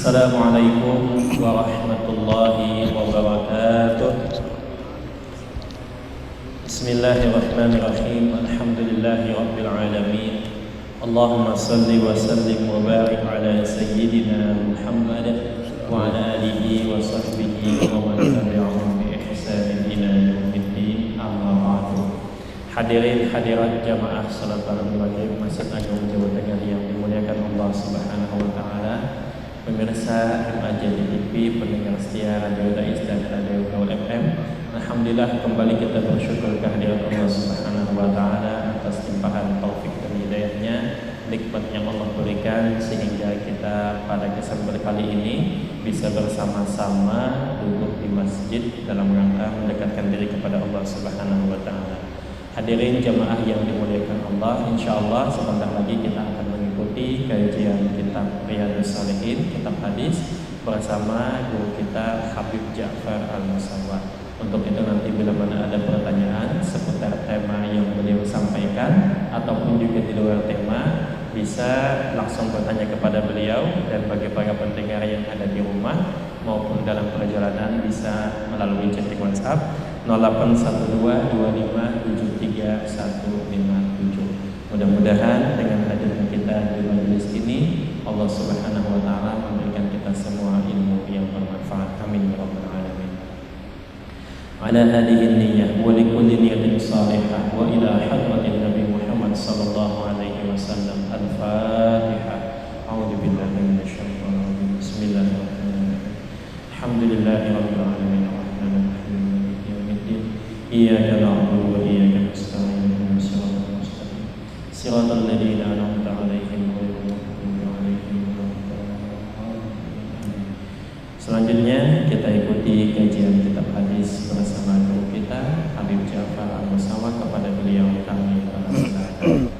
Assalamualaikum warahmatullahi wabarakatuh. Bismillahirrahmanirrahim. Alhamdulillahi rabbil alamin. Allahumma salli wa sallim wa barik ala sayyidina Muhammad wa ala alihi wa sahbihi wa man tabi'ahum bi ihsanin ila yaumiddin. Amma ba'du. Hadirin hadirat jamaah salat maghrib Masjid Agung Jawa Tengah yang dimuliakan Allah Subhanahu wa taala. Pemirsa MAJ TV, pendengar setia Radio Dais dan Radio Gaul FM. Alhamdulillah kembali kita bersyukur kehadirat Allah Subhanahu wa taala atas limpahan taufik dan hidayahnya, nikmat yang Allah berikan sehingga kita pada kesempatan kali ini bisa bersama-sama duduk di masjid dalam rangka mendekatkan diri kepada Allah Subhanahu wa taala. Hadirin jamaah yang dimuliakan Allah, insyaallah sebentar lagi kita akan mengikuti kajian kitab Riyadhus Shalihin, kitab hadis bersama guru kita Habib Ja'far Al-Musawwar. Untuk itu nanti bila mana ada pertanyaan seputar tema yang beliau sampaikan ataupun juga di luar tema, bisa langsung bertanya kepada beliau, dan bagi para pendengar yang ada di rumah maupun dalam perjalanan bisa melalui chatting WhatsApp 081225735157. Mudah-mudahan dengan hadirnya kita di majelis ini Allah Subhanahu wa taala memberikan kita semua ilmu yang bermanfaat. Amin ya rabbal alamin. Ala hadhihi niyyah wa likulli niyatin salihah wa ila hadratin Nabi Muhammad sallallahu alaihi wasallam. Al-Fatihah. A'udzu billahi minasy syaithanir rajim. Bismillahirrahmanirrahim. Alhamdulillahirabbil alamin. Iyyaka na'budu wa iyyaka nasta'in. Ihdinas siratal mustaqim. Siratal ladzina an'amta 'alaihim ghairil maghdubi 'alaihim waladdallin. Selanjutnya kita ikuti kajian kitab hadis bersama guru kita Habib Ja'far Al-Musawwar. Kepada beliau kami persilakan.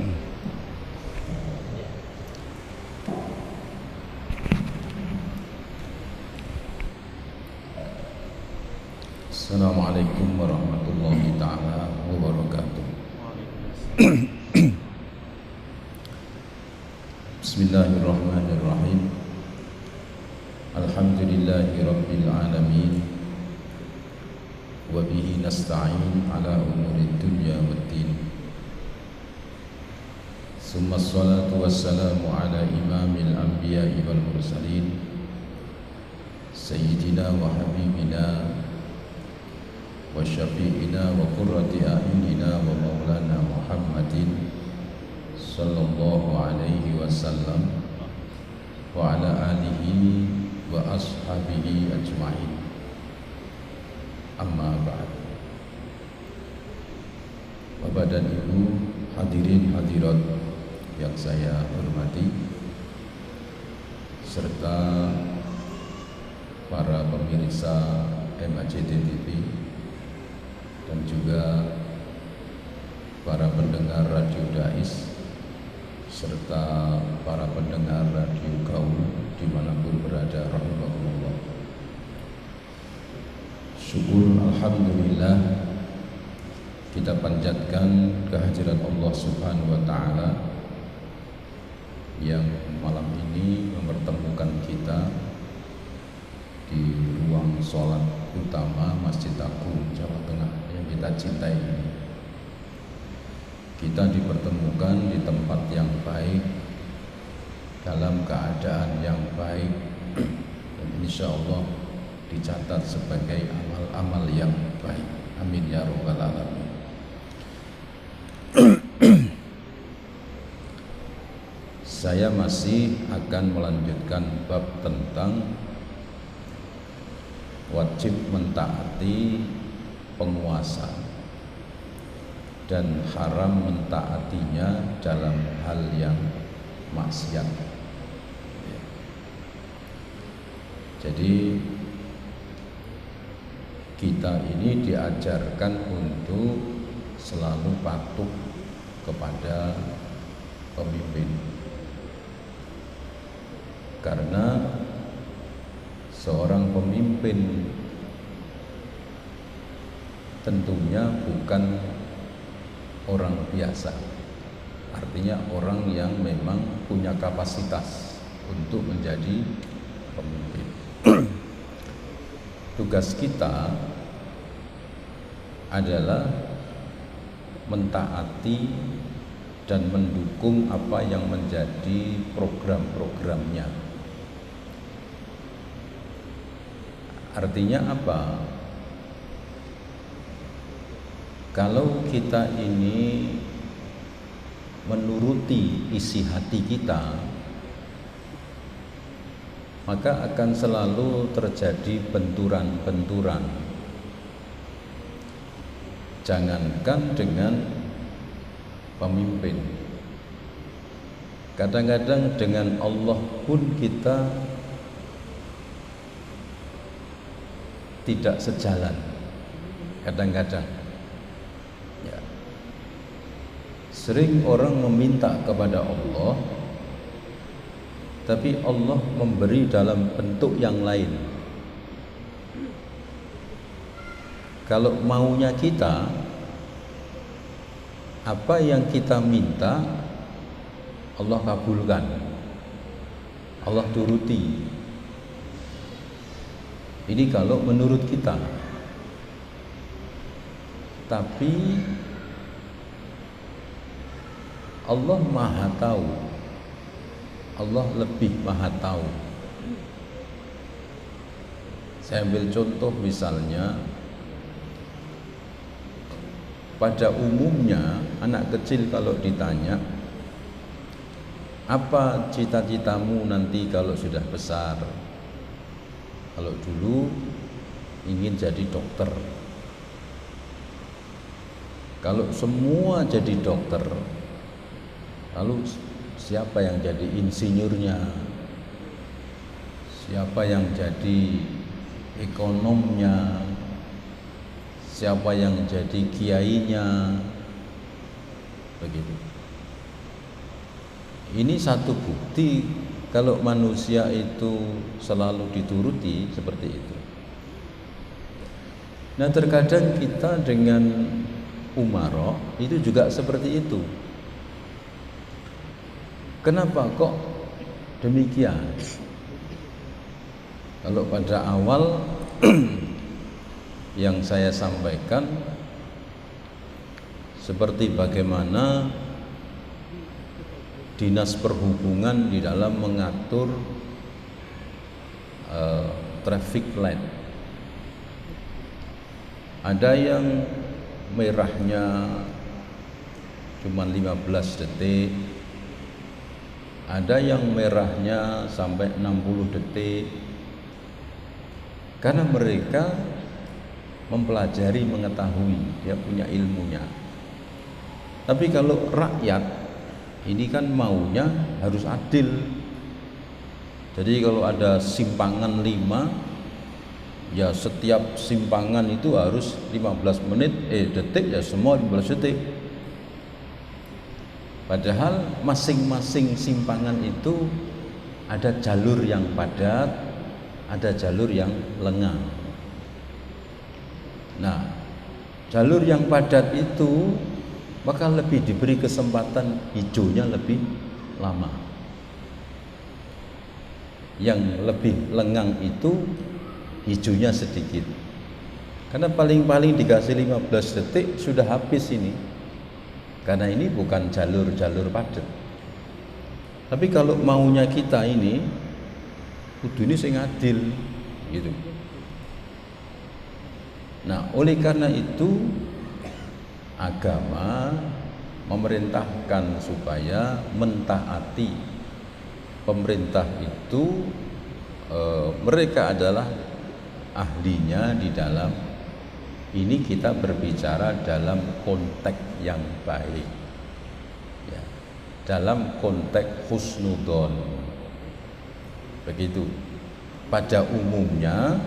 Assalamualaikum warahmatullahi ta'ala wabarakatuh. Bismillahirrahmanirrahim. Alhamdulillahi rabbil alamin. Wa bihi nasta'in ala umuri dunya waddin. Summa salatu wassalamu ala imamil anbiya'i wal mursalin, Sayyidina wa habibina wa syafi'ina wa qurrati a'yunina wa maulana Muhammadin sallallahu alaihi wasallam wa ala alihi wa ashabihi ajma'in. Amma ba'd. Bapak dan Ibu hadirin hadirat yang saya hormati, serta para pemirsa MAJ TV dan juga para pendengar Radio Dais serta para pendengar Radio Gaul dimanapun berada, rahimahumullah. Syukur alhamdulillah kita panjatkan kehadiran Allah Subhanahu wa taala yang malam ini mempertemukan kita di ruang sholat utama Masjid Agung Jawa Tengah yang kita cintai ini. Kita dipertemukan di tempat yang baik, dalam keadaan yang baik, dan insya Allah dicatat sebagai amal-amal yang baik. Amin ya rabbal alamin. Saya masih akan melanjutkan bab tentang wajib mentaati penguasa dan haram mentaatinya dalam hal yang maksiat. Jadi kita ini diajarkan untuk selalu patuh kepada pemimpin, karena seorang pemimpin tentunya bukan orang biasa, artinya orang yang memang punya kapasitas untuk menjadi pemimpin. Tugas kita adalah mentaati dan mendukung apa yang menjadi program-programnya. Artinya apa? Kalau kita ini menuruti isi hati kita, maka akan selalu terjadi benturan-benturan. Jangankan dengan pemimpin, kadang-kadang dengan Allah pun kita tidak sejalan. Kadang-kadang ya. Sering orang meminta kepada Allah, tapi Allah memberi dalam bentuk yang lain. Kalau maunya kita, apa yang kita minta Allah kabulkan, Allah turuti. Ini kalau menurut kita. Tapi Allah Maha tahu, Allah lebih Maha tahu. Saya ambil contoh misalnya, pada umumnya anak kecil kalau ditanya, apa cita-citamu nanti kalau sudah besar? Kalau dulu ingin jadi dokter. Kalau semua jadi dokter, lalu siapa yang jadi insinyurnya? Siapa yang jadi ekonomnya? Siapa yang jadi kiainya? Begitu. Ini satu bukti kalau manusia itu selalu dituruti seperti itu. Nah, terkadang kita dengan umara itu juga seperti itu. Kenapa kok demikian? Kalau pada awal yang saya sampaikan, seperti bagaimana dinas perhubungan di dalam mengatur traffic light. Ada yang merahnya cuma 15 detik, ada yang merahnya sampai 60 detik, karena mereka mempelajari, mengetahui, dia punya ilmunya. Tapi kalau rakyat ini kan maunya harus adil. Jadi kalau ada simpangan 5, ya setiap simpangan itu harus 15 detik, ya semua 15 detik. Padahal masing-masing simpangan itu ada jalur yang padat, ada jalur yang lengang. Nah, jalur yang padat itu maka lebih diberi kesempatan hijaunya lebih lama. Yang lebih lengang itu hijaunya sedikit. Karena paling-paling dikasih 15 detik sudah habis ini. Karena ini bukan jalur-jalur padat. Tapi kalau maunya kita ini kudu ini sing adil gitu. Nah, oleh karena itu agama memerintahkan supaya mentaati pemerintah itu, mereka adalah ahlinya di dalam ini. Kita berbicara dalam konteks yang baik ya, dalam konteks husnudon. Begitu. Pada umumnya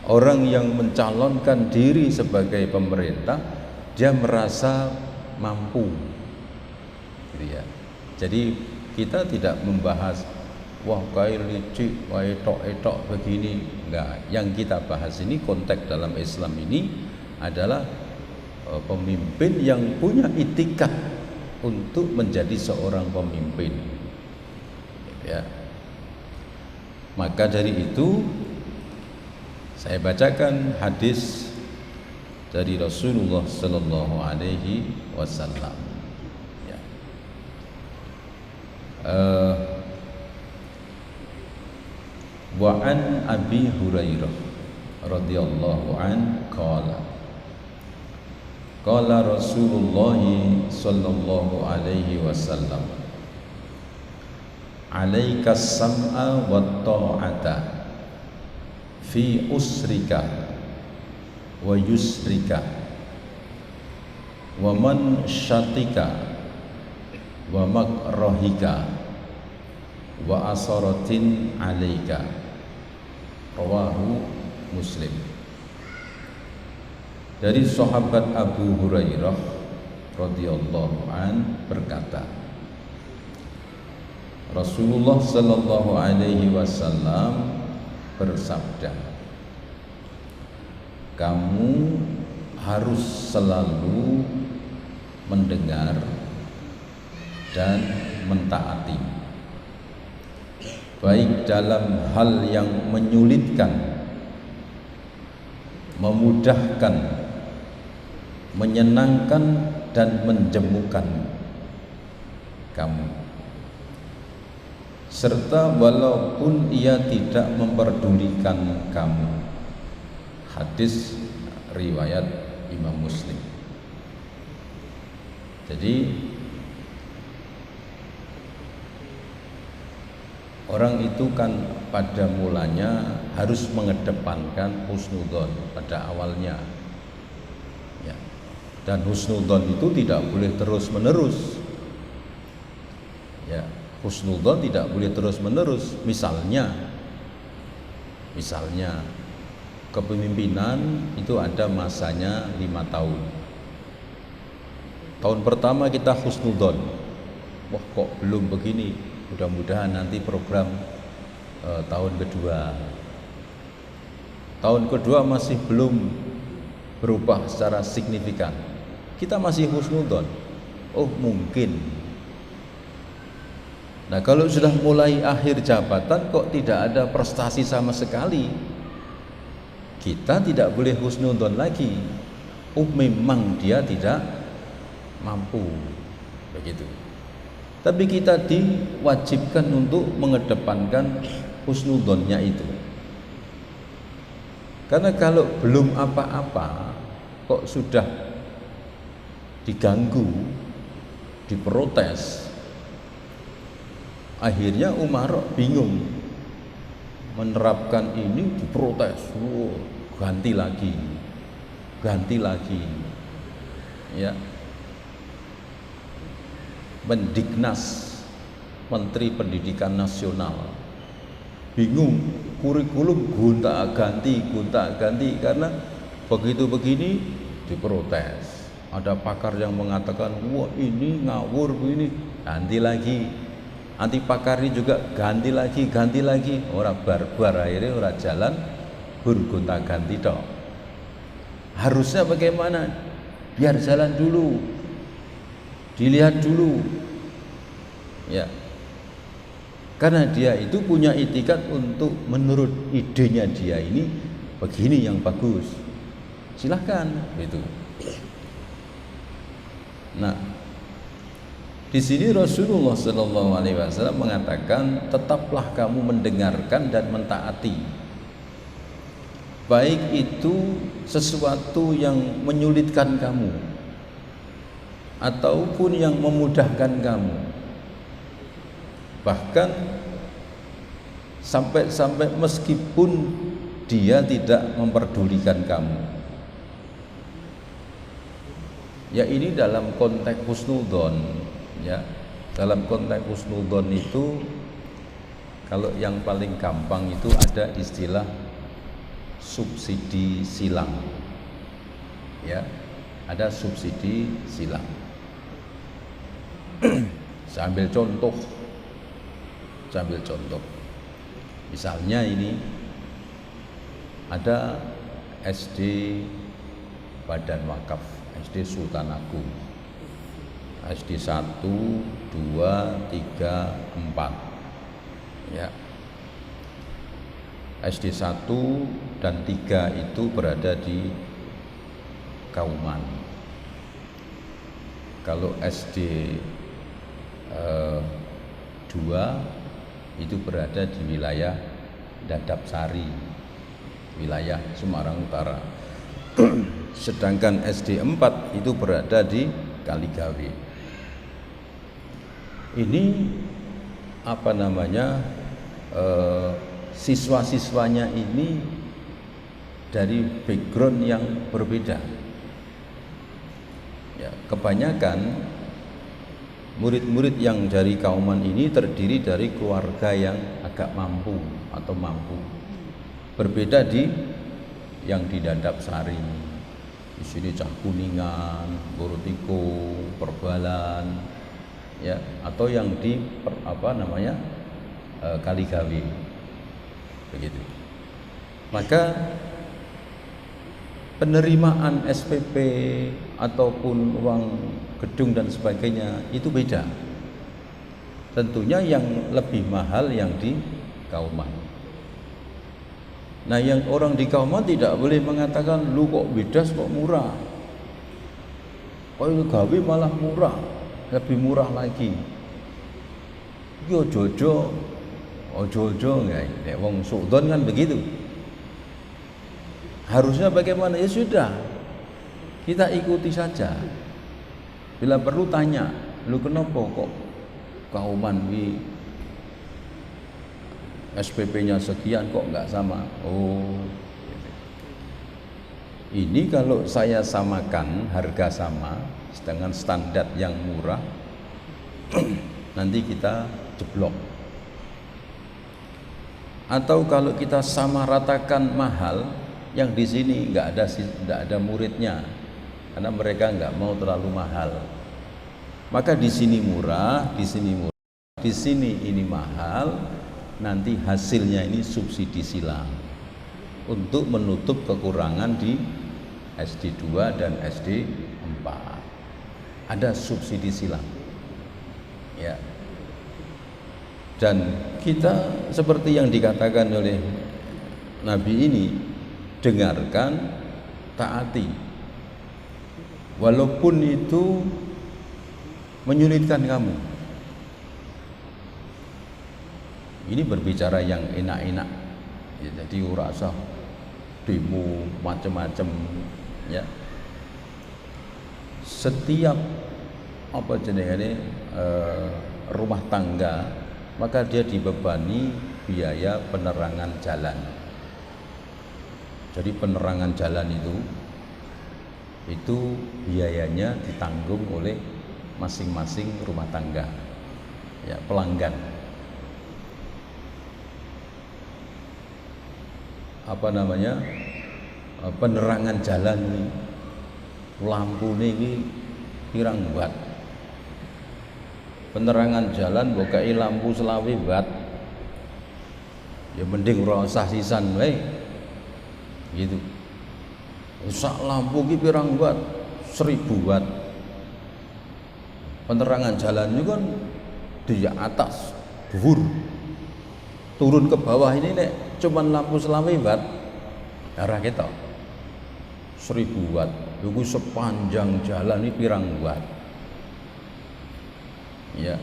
orang yang mencalonkan diri sebagai pemerintah, dia merasa mampu gitu ya. Jadi kita tidak membahas wah kayak licik, wah etok begini, enggak. Yang kita bahas ini konteks dalam Islam ini adalah pemimpin yang punya itikat untuk menjadi seorang pemimpin ya. Maka dari itu saya bacakan hadis dari Rasulullah sallallahu alaihi wasallam. Ya. Wa an Abi Hurairah radhiyallahu an qala Rasulullah sallallahu alaihi wasallam, alaika sam'a wa ta'ata fi usrika wa yusrika wa man syatika wa makrahika wa asaratin alaika. Rawahu Muslim. Dari sahabat Abu Hurairah radhiyallahu an berkata, Rasulullah sallallahu alaihi wasallam bersabda, kamu harus selalu mendengar dan mentaati, baik dalam hal yang menyulitkan, memudahkan, menyenangkan dan menjemukan kamu, serta walaupun ia tidak memperdulikan kamu. Hadis riwayat Imam Muslim. Jadi orang itu kan pada mulanya harus mengedepankan husnudzon pada awalnya, ya. Dan husnudzon itu tidak boleh terus menerus, ya. Husnudzon tidak boleh terus menerus. Misalnya kepemimpinan itu ada masanya 5 tahun. Tahun pertama kita husnudzon, wah kok belum begini, mudah-mudahan nanti program tahun kedua. Tahun kedua masih belum berubah secara signifikan, kita masih husnudzon, oh mungkin. Nah kalau sudah mulai akhir jabatan kok tidak ada prestasi sama sekali, kita tidak boleh husnudzon lagi. Oh memang dia tidak mampu, begitu. Tapi kita diwajibkan untuk mengedepankan husnudzonnya itu. Karena kalau belum apa-apa kok sudah diganggu, diprotes, akhirnya Umar bingung menerapkan ini, diprotes, ganti lagi, ya. Mendiknas, Menteri Pendidikan Nasional, bingung, kurikulum gonta-ganti karena begitu begini diprotes. Ada pakar yang mengatakan, wah ini ngawur begini, ganti lagi. Anti pakar ini juga ganti lagi. Orang barbar, akhirnya orang jalan gonta-ganti toh. Harusnya bagaimana? Biar jalan dulu, dilihat dulu, ya. Karena dia itu punya itikat untuk menurut idenya dia ini begini yang bagus, silahkan gitu. Nah, di sini Rasulullah Sallallahu Alaihi Wasallam mengatakan, tetaplah kamu mendengarkan dan mentaati, baik itu sesuatu yang menyulitkan kamu ataupun yang memudahkan kamu, bahkan sampai meskipun dia tidak memperdulikan kamu. Ya ini dalam konteks husnudzon, ya. Dalam konteks husnudzon itu, kalau yang paling gampang itu ada istilah subsidi silang, ya. Ada subsidi silang. Saya ambil contoh. Misalnya ini ada SD Badan Wakaf, SD Sultan Agung, SD 1, 2, 3, 4, ya. SD 1 dan 3 itu berada di Kauman. Kalau SD 2 itu berada di wilayah Dadap Sari, wilayah Semarang Utara. Sedangkan SD 4 itu berada di Kaligawe. Ini siswa-siswanya ini dari background yang berbeda. Ya, kebanyakan murid-murid yang dari Kauman ini terdiri dari keluarga yang agak mampu atau mampu. Berbeda yang di Dadap Sari. Di sini Cah Kuningan, Borotiko, Perbalan, ya, atau yang di Kaligawe. Begitu. Maka penerimaan SPP ataupun uang gedung dan sebagainya itu beda. Tentunya yang lebih mahal yang di Kauman. Nah, yang orang di Kauman tidak boleh mengatakan lu kok beda kok murah. Kok gawe malah murah, lebih murah lagi. Yo ojo-ojo nggak, wong sudon kan begitu. Harusnya bagaimana? Ya sudah, kita ikuti saja. Bila perlu tanya, lu kenapa kok Kauman SPP-nya sekian kok nggak sama? Oh, ini kalau saya samakan harga sama dengan standar yang murah, nanti kita jeblok. Atau kalau kita sama ratakan mahal, yang di sini nggak ada muridnya, karena mereka nggak mau terlalu mahal. Maka di sini murah, di sini ini mahal. Nanti hasilnya ini subsidi silang untuk menutup kekurangan di SD 2 dan SD 4. Ada subsidi silang, ya. Dan kita seperti yang dikatakan oleh Nabi ini, dengarkan, taati, walaupun itu menyulitkan kamu. Ini berbicara yang enak-enak, ya, jadi rasa demo macam-macam, ya. Setiap rumah tangga, maka dia dibebani biaya penerangan jalan. Jadi penerangan jalan itu biayanya ditanggung oleh masing-masing rumah tangga, ya, pelanggan. Penerangan jalan ini, lampu ini pirang watt. Penerangan jalan bokai lampu selawe watt, ya mending ora usah sisan wae. Gitu. Sak lampu ki pirang watt? 1000 watt. Penerangan jalan itu kan di atas, dhuwur. Turun ke bawah ini nek cuman lampu selawe watt, arah kita 1000 watt. Itu sepanjang jalan ini pirang watt. Ya,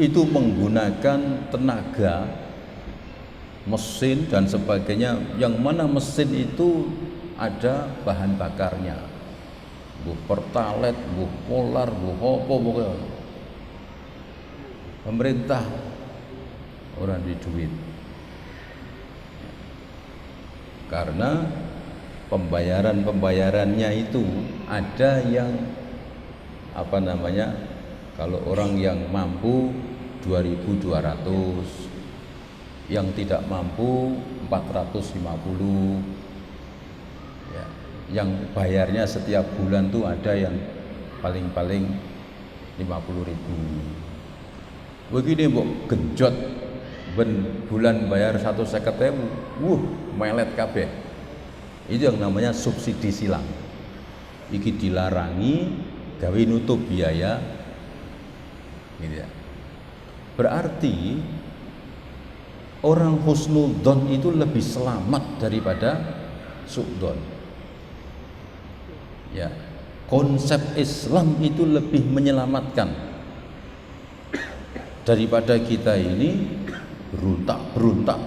itu menggunakan tenaga mesin dan sebagainya, yang mana mesin itu ada bahan bakarnya, buh pertalet, buh polar, buh apa pokoknya. Pemerintah orang di duit, karena pembayarannya itu ada yang kalau orang yang mampu 2.200, yang tidak mampu 450, ya, yang bayarnya setiap bulan tuh ada yang paling-paling 50.000. Begini mbok genjot ben bulan bayar 150.000, melet kabeh. Itu yang namanya subsidi silang. Iki dilarangi gawe nutup biaya, gitu ya. Berarti orang husnudzon itu lebih selamat daripada su'dzon. Ya, konsep Islam itu lebih menyelamatkan daripada kita ini beruntak,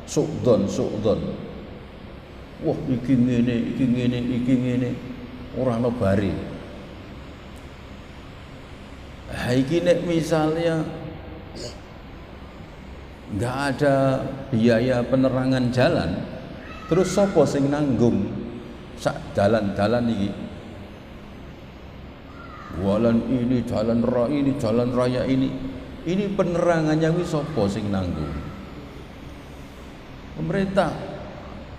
su'dzon. Wah, iki ngene, ora ono bare. Iki nek misalnya nggak ada biaya penerangan jalan, terus sopo sing nanggung sak jalan-jalan iki? Jalan raya ini penerangannya wis sopo sing nanggung? Pemerintah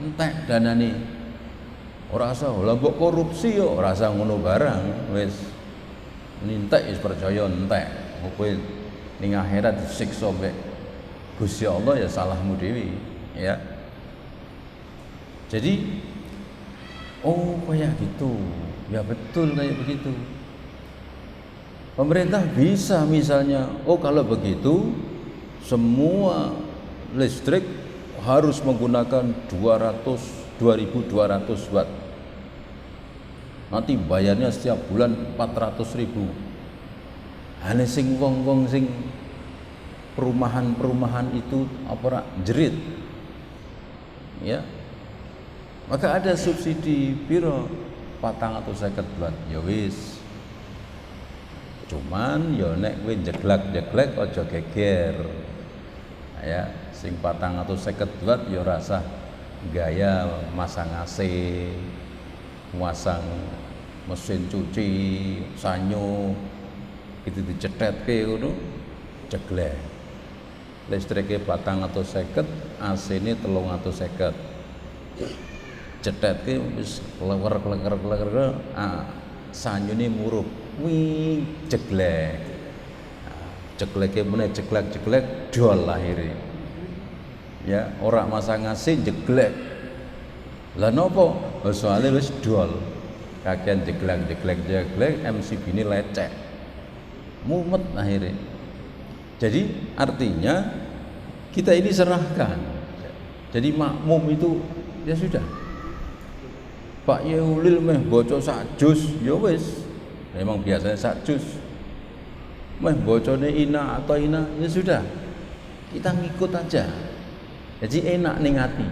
entek danane. Ora usah lah mbok korupsi yo, ora usah ngono barang, wis entek wis percaya entek. Kowe ning akhirat disiksa mbek Gusti Allah ya salahmu dewi, ya. Jadi kayak gitu. Ya betul kayak begitu. Pemerintah bisa misalnya, kalau begitu semua listrik harus menggunakan 2200 watt. Nanti bayarnya setiap bulan 400.000. Hanya sing wong-wong sing perumahan itu apa jerit, ya. Maka ada subsidi piro 450 watt, ya wis. Cuman ya nek kowe jeglak aja geger, ya. Sing 450 watt ya rasa gaya masang AC, masang mesin cuci, sanyo itu dicethetke ngono jeglek. Listriknya 450, AC ini 350. Cethetke wis klewer, sanyune murup. Wih, jeglek. Jegleke meneh jeglek dol lahire. Ya, ora masang AC jeglek. Lah nopo? Soale wis dol. Kakean jeglek, MCB ini lecek. Mumet akhirnya. Jadi artinya kita ini serahkan. Jadi makmum itu ya sudah. Pak Yulil meh boco sak jus, ya wis. Memang biasanya sak jus. Meh bocone ina atau ina, ya sudah. Kita ngikut aja. Jadi enak ning ati.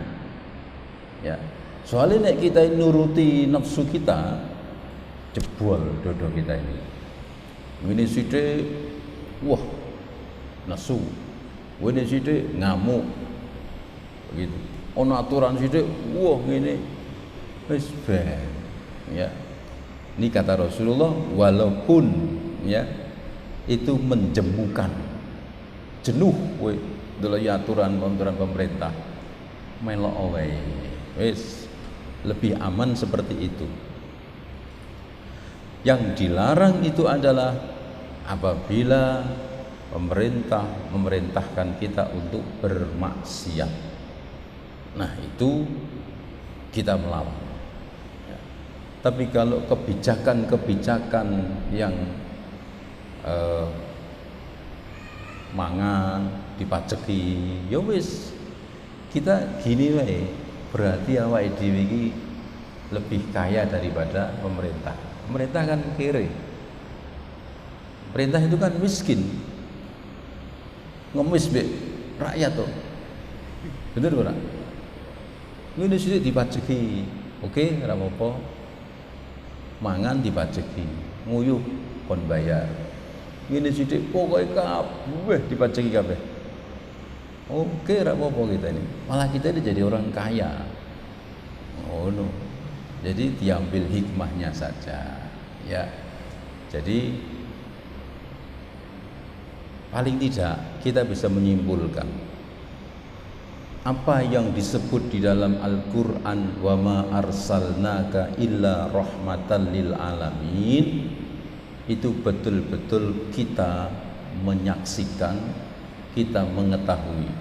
Ya. Soalnya nek kita nuruti nafsu kita, jebol dodo kita ini. Ini sithik wah nesu, ini sithik ngamuk, begitu. Ono aturan sithik, wah ngene, wis ben, ya. Ini kata Rasulullah, walaupun ya itu menjemukan, jenuh, we, delok aturan pemerintah, melok wae, wis lebih aman seperti itu. Yang dilarang itu adalah apabila pemerintah memerintahkan kita untuk bermaksiat. Nah, itu kita melawan. Ya. Tapi kalau kebijakan yang mangan dipajeki, ya wis kita gini wae, berarti awake dhewe iki lebih kaya daripada pemerintah. Pemerintah kan kere. Pemerintah itu kan miskin. Ngemis be rakyat tuh. Bener ora? Ngene sithik dipajeki. Oke, ora apa-apa. Mangan dipajeki, nguyuh kon bayar. Ngene sithik pokoke kabeh dipajeki kabeh. Oke, ora apa-apa kita ini. Malah kita ini jadi orang kaya. Oh no. Jadi diambil hikmahnya saja, ya. Jadi paling tidak kita bisa menyimpulkan apa yang disebut di dalam Al-Quran, wa ma arsalnaka illa rahmatan lil alamin, itu betul-betul kita menyaksikan, kita mengetahui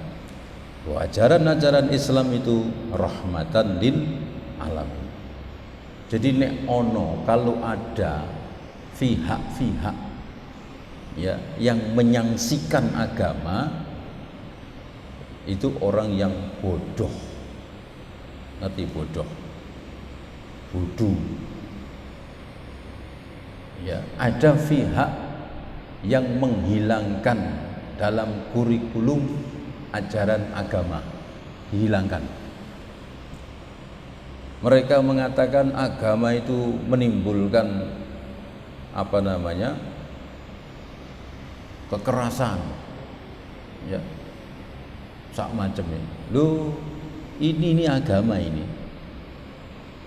bahwa ajaran-ajaran Islam itu rahmatan lil alamin. Jadi nek ono, kalau ada pihak-pihak ya yang menyangsikan agama, itu orang yang bodoh. Ngerti bodoh? Bodoh. Ya, ada pihak yang menghilangkan dalam kurikulum ajaran agama, dihilangkan. Mereka mengatakan agama itu menimbulkan kekerasan, ya, sak macamnya. Loh, ini agama ini.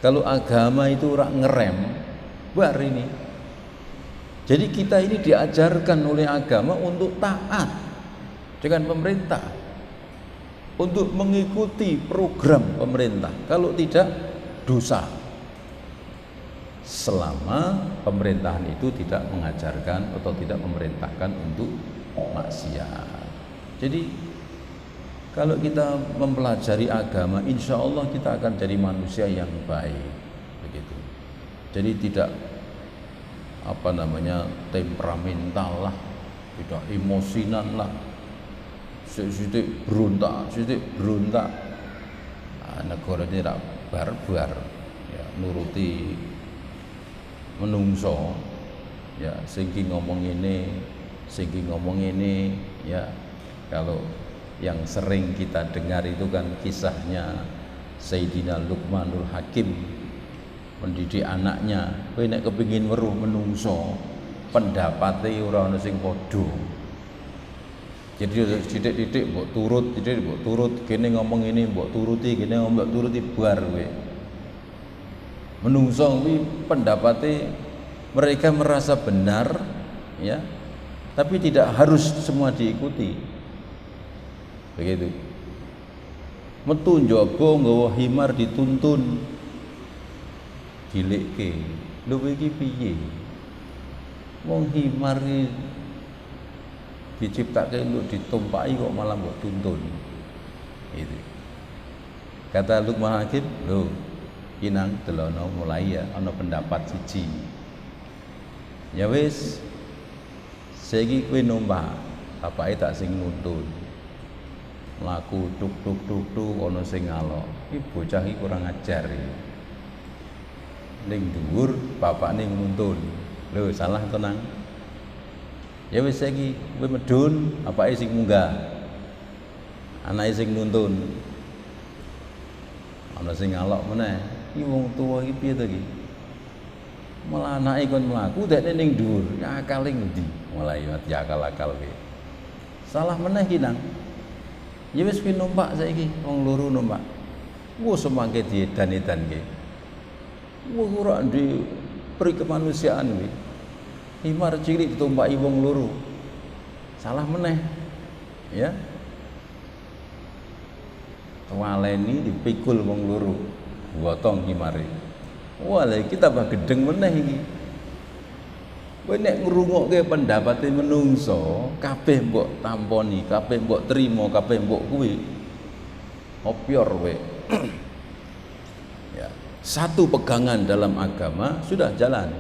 Kalau agama itu rak ngerem, bar ini. Jadi kita ini diajarkan oleh agama untuk taat dengan pemerintah, untuk mengikuti program pemerintah. Kalau tidak, dosa. Selama pemerintahan itu tidak mengajarkan atau tidak memerintahkan untuk maksiat. Jadi kalau kita mempelajari agama, insya Allah kita akan jadi manusia yang baik, begitu. Jadi tidak temperamental lah, tidak emosinan lah, sidik berontak. Negara ini tidak barbar, ya, nuruti menungso, ya, sing ngomong ini, ya. Kalau yang sering kita dengar itu kan kisahnya Sayyidina Luqmanul Hakim mendidik anaknya. Kowe nek kepengin weruh menungso, pendapate ora ana sing padha. Jadi titik-titik mbok turut, kene ngomong ini mbok turuti, kene mbok turuti bar kowe. Menungso kuwi pendapate mereka merasa benar, ya. Tapi tidak harus semua diikuti. Begitu. Metu njaba nggawa himar dituntun. Dilekke. Lho iki piye? Wong himar iki diciptake untuk ditumpaki kok malah mbok tuntun. Itu. Kata Luqman Hakim, lho, inang delono mulai ya ana pendapat siji. Ya wis, saiki kowe numpak, bapake tak sing nuntun. Mlaku tuk ana sing ngalok. Iki bocah iki kurang ajar iki. Ning dhuwur bapakne nuntun. Lho, salah tenang. Ya wis saiki kowe medun, bapake sing munggah. Anake sing nuntun. Ana sing ngalok meneh. Iki wong tuwa iki piye to iki? Malah anake kon mlaku dekne ning dhuwur. Ya akale ngendi? Mulai mati akal-akal kowe. Salah meneh ki nang. Ya wis kowe numpak saiki, wong loro numpak. Wah semangke diedan-edanke. Wah ora di peri kemanusiaan kuwi. Himar cilik ditumpaki wong loro. Salah meneh. Ya. Waleni dipikul wong loro. Gotong himare. Wah lha iki tambah gedeng meneh iki. Kowe nek ngrungokke pendapate menungso, kabeh mbok tamponi, kabeh mbok trima, kabeh mbok kuwi. Opyor kowe. Ya, satu pegangan dalam agama sudah jalan.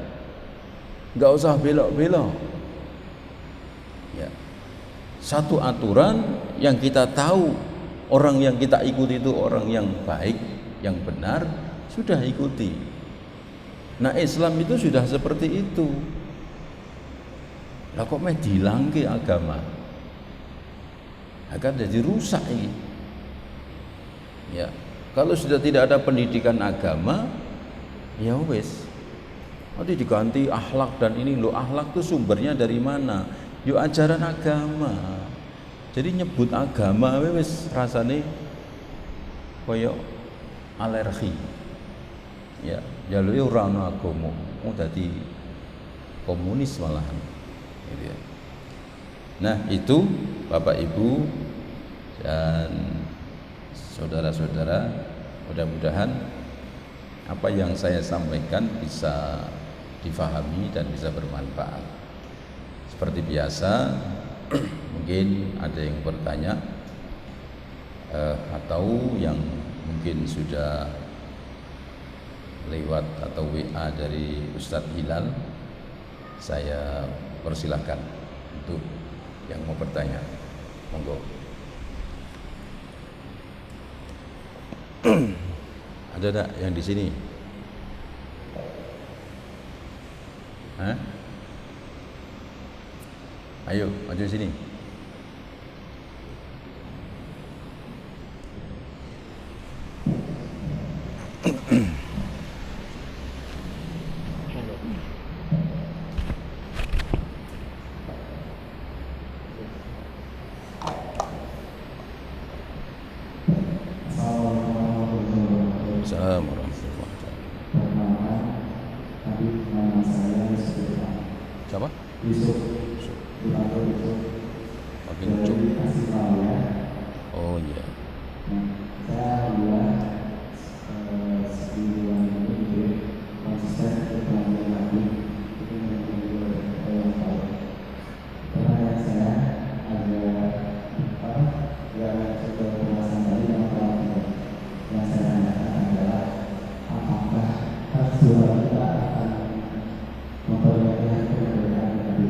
Enggak usah belok-belok. Ya. Satu aturan yang kita tahu, orang yang kita ikuti itu orang yang baik, yang benar, sudah ikuti. Nah, Islam itu sudah seperti itu. Lah kok meh dilangke agama? Akan jadi rusak ini. Ya, kalau sudah tidak ada pendidikan agama, ya wes. Nanti diganti akhlak dan ini lo akhlak itu sumbernya dari mana? Yo ajaran agama. Jadi nyebut agama wes rasane koyo alergi. Ya, jaluke ora ana agama. Mau dadi komunis malahan. Nah itu Bapak Ibu dan saudara-saudara, mudah-mudahan apa yang saya sampaikan bisa difahami dan bisa bermanfaat. Seperti biasa, mungkin ada yang bertanya atau yang mungkin sudah lewat atau WA dari Ustadz Hilal, saya persilahkan untuk yang mau bertanya, monggo. Ada tak yang di sini? Hah? Ayo, maju sini. Assalamualaikum warahmatullahi wabarakatuh. Tadi nama saya Siapa? Yusuf Ibadah Yusuf Makin dari cuk. Tasikmalaya. Oh iya. Nah, saya alhamdulillah semingguan ini juga konsisten untuk belajar lagi. Itu menjadi yang tahu. Pertanyaan saya agak sudah pembahasan tadi yang pertama yang saya tanyakan adalah apakah Rasulullah kita akan memperlihatkan keberadaan tadi?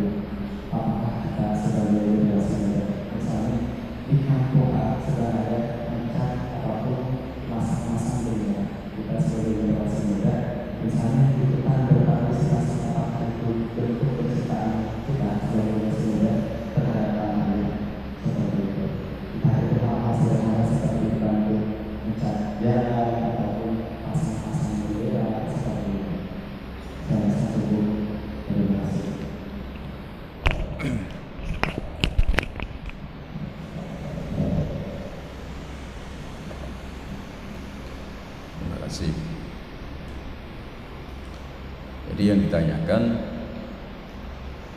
Apakah kita sebagai generasi muda, misalnya di kampung sedang ada mencari apapun masak-masak dunia, kita sebagai generasi muda, misalnya ikutan berpartisipasi, apakah itu bentuk kecintaan kita sebagai generasi muda terhadap tanah air seperti itu? Entah itu hal-hal sederhana seperti bantu mencari jalan ataupun pasang-pasang bendera seperti itu. Saya satu terima kasih. Terima kasih. Jadi yang ditanyakan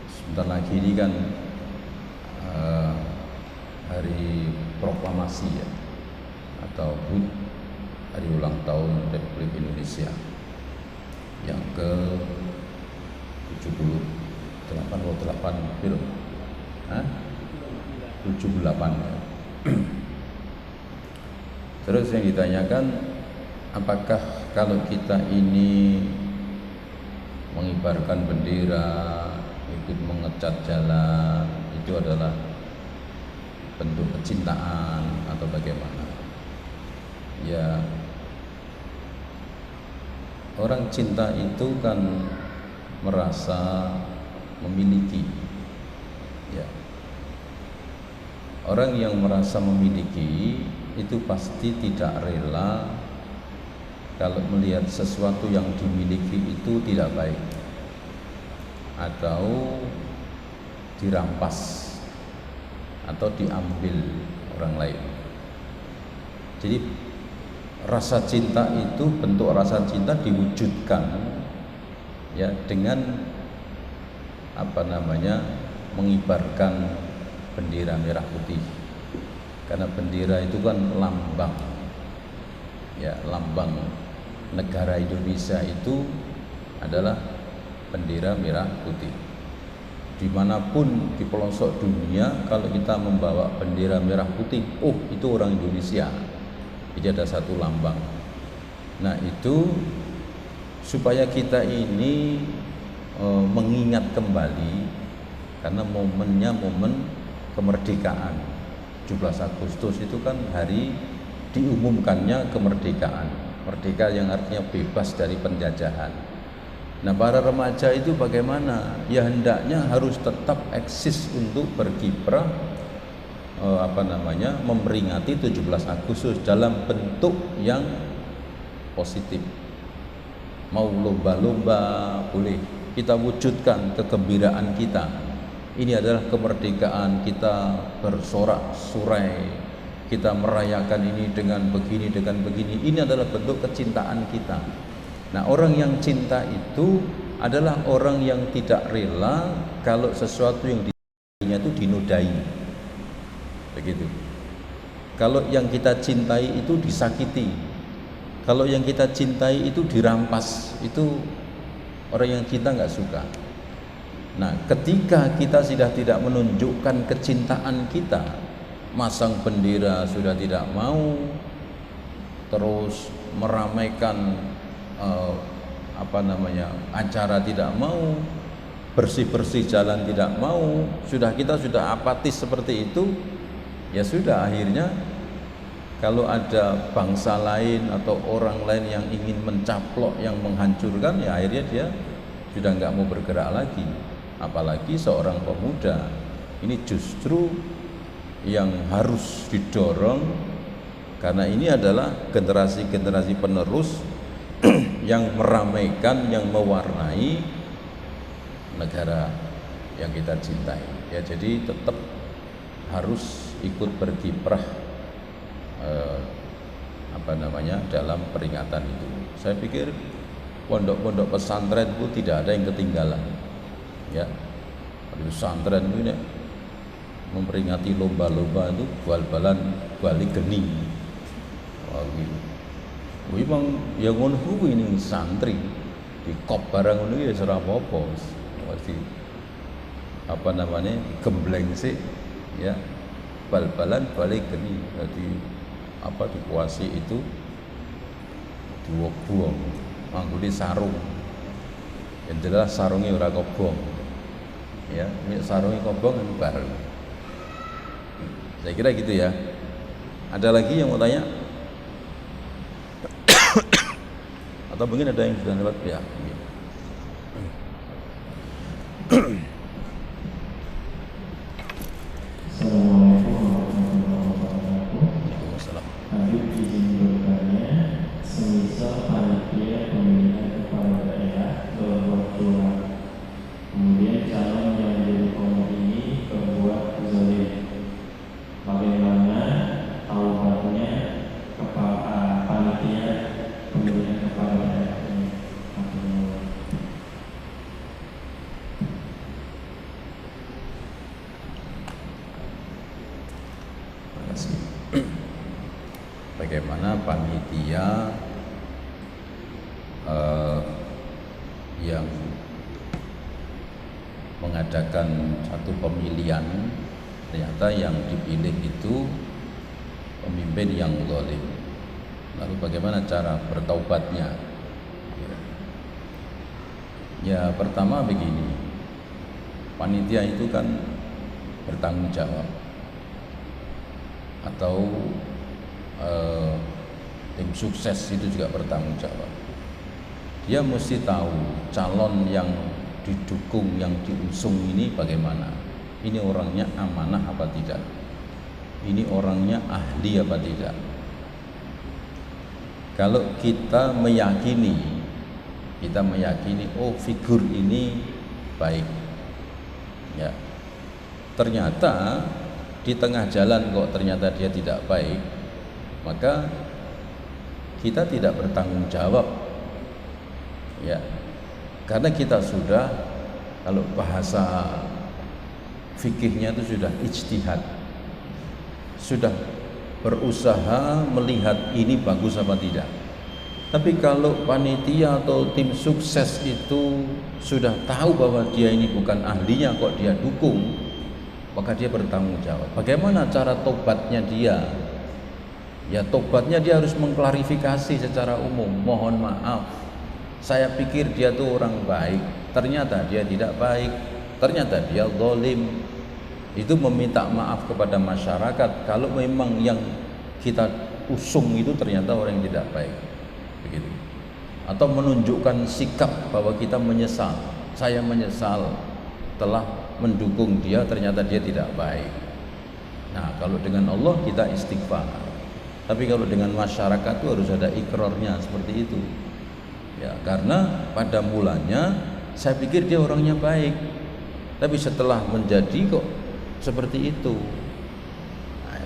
sebentar lagi ini kan hari proklamasi ya, atau HUT, hari ulang tahun Republik Indonesia yang ke 78 atau 8 film. 78 ya. Terus yang ditanyakan, apakah kalau kita ini mengibarkan bendera, ikut mengecat jalan, itu adalah bentuk kecintaan atau bagaimana? Ya, orang cinta itu kan merasa memiliki, ya. Orang yang merasa memiliki itu pasti tidak rela kalau melihat sesuatu yang dimiliki itu tidak baik atau dirampas atau diambil orang lain. Jadi rasa cinta itu, bentuk rasa cinta diwujudkan ya dengan mengibarkan bendera merah putih. Karena bendera itu kan lambang, ya, lambang negara Indonesia itu adalah bendera merah putih. Dimanapun di pelosok dunia, kalau kita membawa bendera merah putih, oh itu orang Indonesia. Jadi ada satu lambang. Nah itu supaya kita ini mengingat kembali, karena momennya momen kemerdekaan. 17 Agustus itu kan hari diumumkannya kemerdekaan. Merdeka yang artinya bebas dari penjajahan. Nah para remaja itu bagaimana? Ya hendaknya harus tetap eksis untuk berkiprah memperingati 17 Agustus dalam bentuk yang positif. Mau lomba-lomba boleh, kita wujudkan kegembiraan kita. Ini adalah kemerdekaan, kita bersorak-sorai, kita merayakan ini dengan begini, dengan begini. Ini adalah bentuk kecintaan kita. Nah orang yang cinta itu adalah orang yang tidak rela kalau sesuatu yang dicintainya itu dinodai. Begitu. Kalau yang kita cintai itu disakiti, kalau yang kita cintai itu dirampas, itu orang yang cinta nggak suka. Nah ketika kita sudah tidak menunjukkan kecintaan kita, masang bendera sudah tidak mau, terus meramaikan acara tidak mau, bersih-bersih jalan tidak mau, kita sudah apatis seperti itu, ya sudah akhirnya Kalau ada bangsa lain atau orang lain yang ingin mencaplok, yang menghancurkan, ya akhirnya dia sudah nggak mau bergerak lagi. Apalagi seorang pemuda, ini justru yang harus didorong, karena ini adalah generasi-generasi penerus yang meramaikan, yang mewarnai negara yang kita cintai. Ya, jadi tetap harus ikut berkiprah dalam peringatan itu. Saya pikir pondok-pondok pesantren itu tidak ada yang ketinggalan. Ya, pesantren itu ya, memperingati lomba-lomba itu bal-balan bali geni. Wah, gitu. Memang yang ngono kuwi ning santri di kop barang ngono ya ora apa-apa. Mesti gembleng sih ya, bal-balan bali geni. Jadi dikuasai itu diwobong mangguli sarung, yang jelas sarungnya ora kobong ya, sarungnya kobong kan bareng. Saya kira gitu ya. Ada lagi yang mau tanya? Atau mungkin ada yang sudah lewat ya? Habib izin bertanya, semisal panitia pemilihan kepala daerah berbuat curang, kemudian calon yang menjadi komod ini berbuat zalim, bagaimana taubatnya kepala panitia pemilihan kepala daerah ini? Terima kasih. Bagaimana panitia yang mengadakan satu pemilihan, ternyata yang dipilih itu pemimpin yang zalim. Lalu bagaimana cara bertaubatnya? Ya, pertama begini, panitia itu kan bertanggung jawab, atau tim sukses itu juga bertanggung jawab. Dia mesti tahu calon yang didukung, yang diusung ini bagaimana. Ini orangnya amanah apa tidak, ini orangnya ahli apa tidak. Kalau kita meyakini oh figur ini baik ya, ternyata di tengah jalan kok ternyata dia tidak baik, maka kita tidak bertanggung jawab ya, karena kita sudah, kalau bahasa fikihnya itu sudah ijtihad, sudah berusaha melihat ini bagus apa tidak. Tapi kalau panitia atau tim sukses itu sudah tahu bahwa dia ini bukan ahlinya kok dia dukung, maka dia bertanggung jawab. Bagaimana cara tobatnya dia? Ya, tobatnya dia harus mengklarifikasi secara umum. Mohon maaf, saya pikir dia tuh orang baik, ternyata dia tidak baik, ternyata dia zalim. Itu meminta maaf kepada masyarakat kalau memang yang kita usung itu ternyata orang yang tidak baik, begitu. Atau menunjukkan sikap bahwa kita menyesal, saya menyesal telah mendukung dia, ternyata dia tidak baik. Nah, kalau dengan Allah kita istighfar. Tapi kalau dengan masyarakat itu harus ada ikrarnya seperti itu. Ya, karena pada mulanya saya pikir dia orangnya baik, tapi setelah menjadi kok seperti itu. Nah,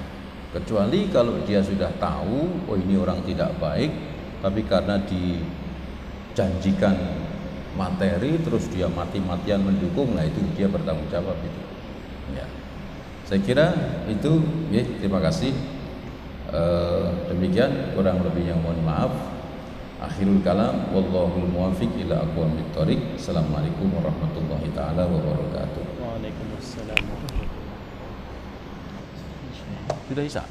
kecuali kalau dia sudah tahu, oh ini orang tidak baik, tapi karena dijanjikan materi terus dia mati-matian mendukung, nah itu dia bertanggung jawab itu. Ya, saya kira itu. Ya, terima kasih. Demikian kurang lebihnya mohon maaf. Akhirul kalam, wallahul muwaffiq ila aqwamit thoriq. Assalamualaikum warahmatullahi taala wabarakatuh. Waalaikumsalam warahmatullahi wabarakatuh. Sudah Isa?